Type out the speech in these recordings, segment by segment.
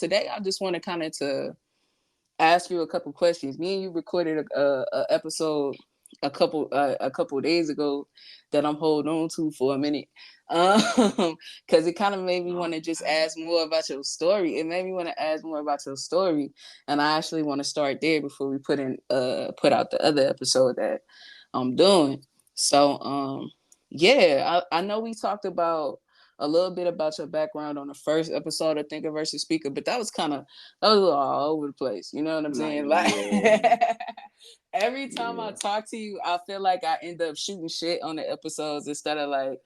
today I just want to kind of to ask you a couple questions. Me and you recorded a episode a couple of days ago that I'm holding on to for a minute, because it kind of made me want to just ask more about your story. It made me want to ask more about your story, and I actually want to start there before we put out the other episode that I'm doing. So yeah, I know we talked about a little bit about your background on the first episode of Thinker versus Speaker, but that was a little all over the place. You know what I'm saying? Like every time I talk to you, I feel like I end up shooting shit on the episodes instead of like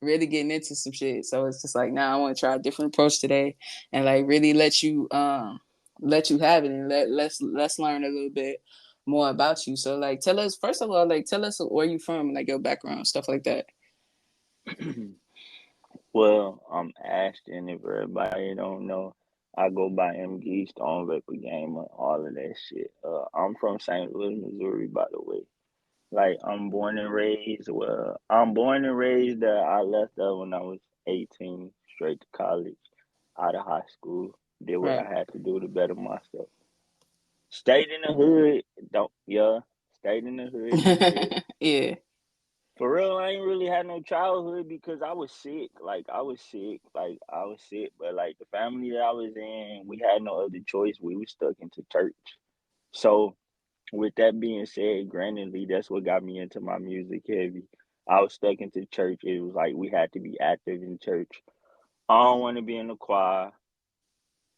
really getting into some shit. So it's just like, now I want to try a different approach today and like really let you have it, and let's learn a little bit more about you. So like tell us, first of all, like tell us where you from, like your background, stuff like that. Well, I'm Ashton. If everybody don't know, I go by MG, StonedVapor Gamer, all of that shit. I'm from St. Louis, Missouri, by the way. Like I'm born and raised. Well, I'm born and raised there. I left there when I was 18, straight to college, out of high school. Did what Right. I had to do to better myself. Stayed in the hood. Don't yeah. Stayed in the hood and shit. Yeah. For real, I ain't really had no childhood because I was sick. I was sick. But like the family that I was in, we had no other choice. We were stuck into church. So with that being said, grandly, that's what got me into my music heavy. I was stuck into church. It was like we had to be active in church. I don't want to be in the choir.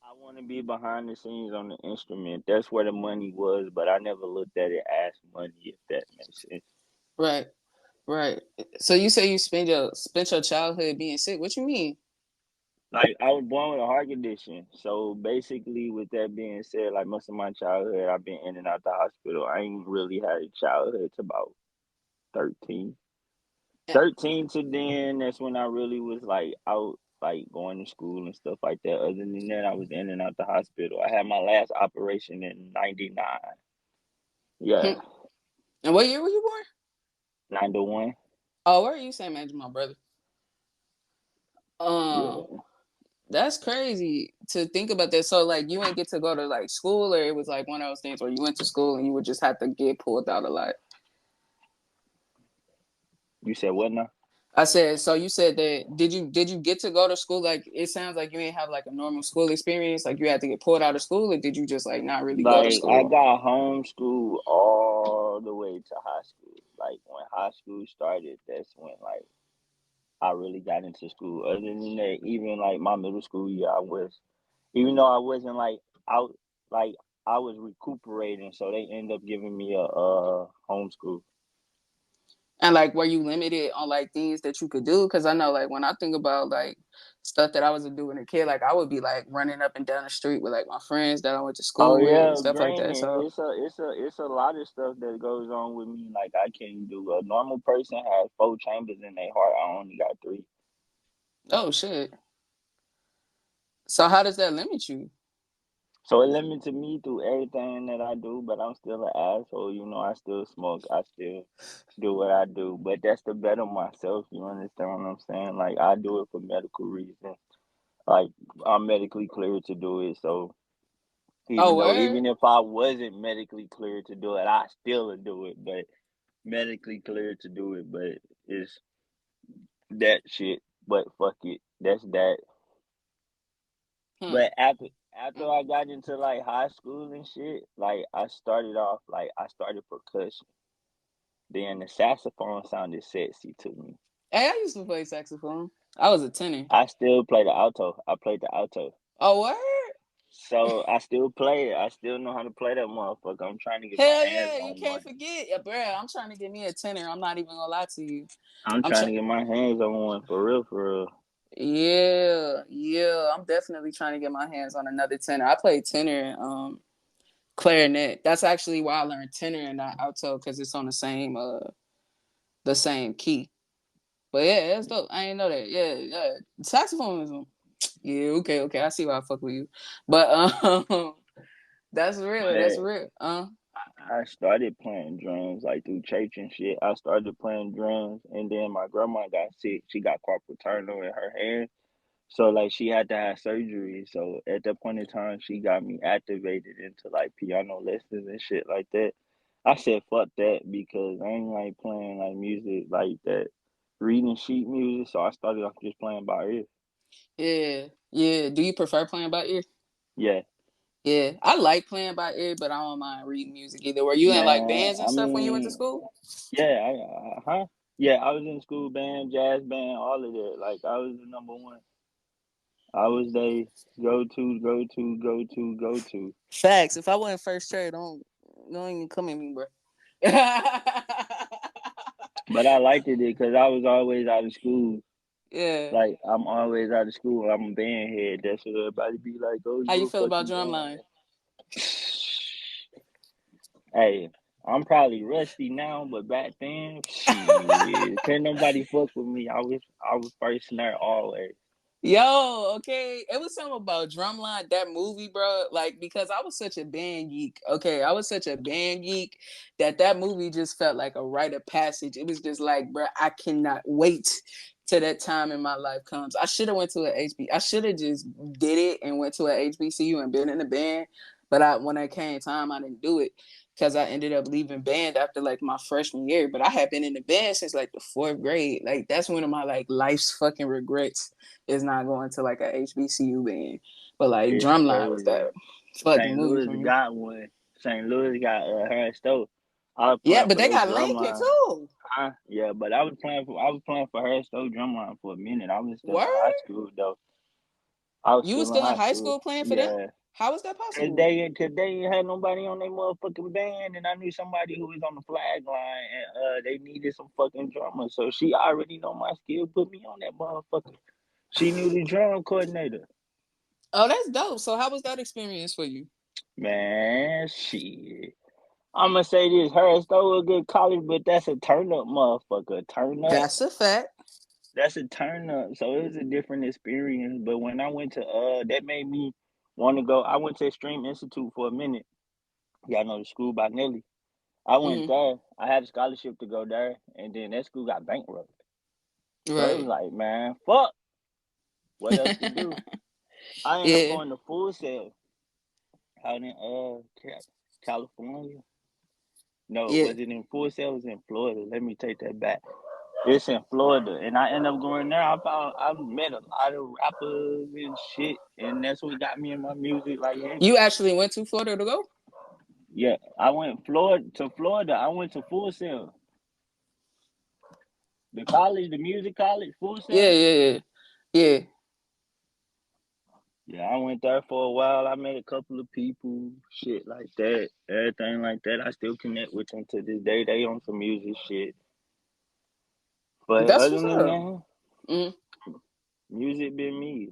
I want to be behind the scenes on the instrument. That's where the money was, but I never looked at it as money, if that makes sense. Right. Right. So you say you spent your childhood being sick. What you mean? Like I was born with a heart condition, so basically, with that being said, like most of my childhood, I've been in and out the hospital. I ain't really had a childhood to about 13. Yeah. 13 to then, that's when I really was like out, like going to school and stuff like that. Other than that, I was in and out the hospital. I had my last operation in '99. Yeah, And what year were you born? '91. Oh, where are you saying, man? My brother. Um, Yeah. that's crazy to think about that. So like you ain't get to go to like school, or it was like one of those things where you went to school and you would just have to get pulled out a lot. You said what now? I said, so you said that did you get to go to school? Like it sounds like you didn't have like a normal school experience, like you had to get pulled out of school, or did you just like not really go to Like I school? got homeschooled all the way to high school. Like when high school started, that's when like I really got into school. Other than that, even like my middle school year, I was, even though I wasn't like out, like I was recuperating, so they end up giving me a homeschool. And like, were you limited on like things that you could do? Because I know, like, when I think about like stuff that I was doing as a kid, like I would be like running up and down the street with like my friends that I went to Oh school with and yeah, stuff like that. granted, So, it's a lot of stuff that goes on with me. Like I can't do. A normal person has 4 chambers in their heart. I only got 3. oh shit. So how does that limit you? So it limited me through everything that I do, but I'm still an asshole. I still smoke. I still do what I do, but that's to better myself. You understand what I'm saying? Like I do it for medical reasons. Like I'm medically cleared to do it. So Oh, even word. if I wasn't medically cleared to do it, I still would do it. But medically cleared to do it, but it's that shit. But fuck it, that's that. Hmm. But after I got into like high school and shit, like I started off like I started percussion. Then the saxophone sounded sexy to me. Hey, I used to play saxophone. I was a tenor. I still play the alto. I played the alto. Oh, word. So I still play it. I still know how to play that motherfucker. I'm trying to get my Hell hands yeah, you on can't one. forget, yeah, bro. I'm trying to get me a tenor. I'm not even gonna lie to you. I'm I'm trying trying. to get my hands on one for real, for real. Yeah, yeah. I'm definitely trying to get my hands on another tenor. I played tenor and clarinet. That's actually why I learned tenor and not alto, because it's on the same key. But yeah, that's dope. I didn't know that. Yeah, yeah. Saxophone is yeah, okay. I see why I fuck with you. But that's real. That's But real. I started playing drums like through church and shit. I started playing drums, and then my grandma got sick. She got carpal tunnel in her hand. So like she had to have surgery. So at that point in time, she got me activated into like piano lessons and shit like that. I said fuck that because I ain't like playing like music like that, reading sheet music. So I started off just playing by ear. Yeah, yeah. Do you prefer playing by ear? Yeah, Yeah, I like playing by ear, but I don't mind reading music either. Were you in like man. bands and I stuff when you went to mean, school? yeah, huh? Yeah, I was in school band, jazz band, all of that. Like I was the number one. I was they go to. Facts. If I wasn't first chair, don't even come at me, bro. But I liked it because I was always out of school. Yeah. Like I'm always out of school. I'm a band head. That's what everybody be like. Oh, How you you a feel about fucking drumline? band head. Hey, I'm probably rusty now, but back then, shit, can't nobody fuck with me. I was first snare always. Yo, okay. It was something about Drumline, that movie, bro. Like, because I was such a band geek. Okay, I was such a band geek that movie just felt like a rite of passage. It was just like, bro, I cannot wait till that time in my life comes. I should have went to I should have just did it and went to a HBCU and been in the band. But when it came time, I didn't do it because I ended up leaving band after like my freshman year. But I had been in the band since like the fourth grade. Like that's one of my like life's fucking regrets is not going to like a HBCU band. But like It's Drumline was crazy. that fucking St. movie Louis for me. got one. St. Louis got Harris Stowe. I was Yeah, playing but for they their got Lincoln drumline. too. Huh? Yeah, but I was playing for Harris Stowe drumline for a minute. I was still in high Word? school though. I was You was still in still in high high school. school playing for them? Yeah. How was that Cause possible? they ain't had nobody on their motherfucking band, and I knew somebody who was on the flag line, and they needed some fucking drummers. So she already know my skill, put me on that motherfucker. She knew the drum coordinator. Oh, that's dope. So how was that experience for you? Man, shit. I'ma say this, her still a good college, but that's a turn up motherfucker. Turn up. That's a fact. That's a turn up. So it was a different experience. But when I went to that made me want to go. I went to Extreme Institute for a minute. Y'all know the school by Nelly. I went Mm, there. I had a scholarship to go there, and then that school got bankrupt. So it was right. like, man, fuck. What else to do? I ended up Yeah. going to Full Sail out in California. No, Yeah. was it in Full Sail? It was in Florida. Let me take that back. It's in Florida, and I ended up going there. I met a lot of rappers and shit, and that's what got me in my music like heavy. You actually went to Florida to go? Yeah, I went Florida. I went to Full Sail, the college, the music college, Full Yeah, Sail. yeah, yeah. Yeah. Yeah, I went there for a while. I met a couple of people, shit like that, everything like that. I still connect with them to this day. They on some music shit, but That's other what's than up. that, Mm. music been me.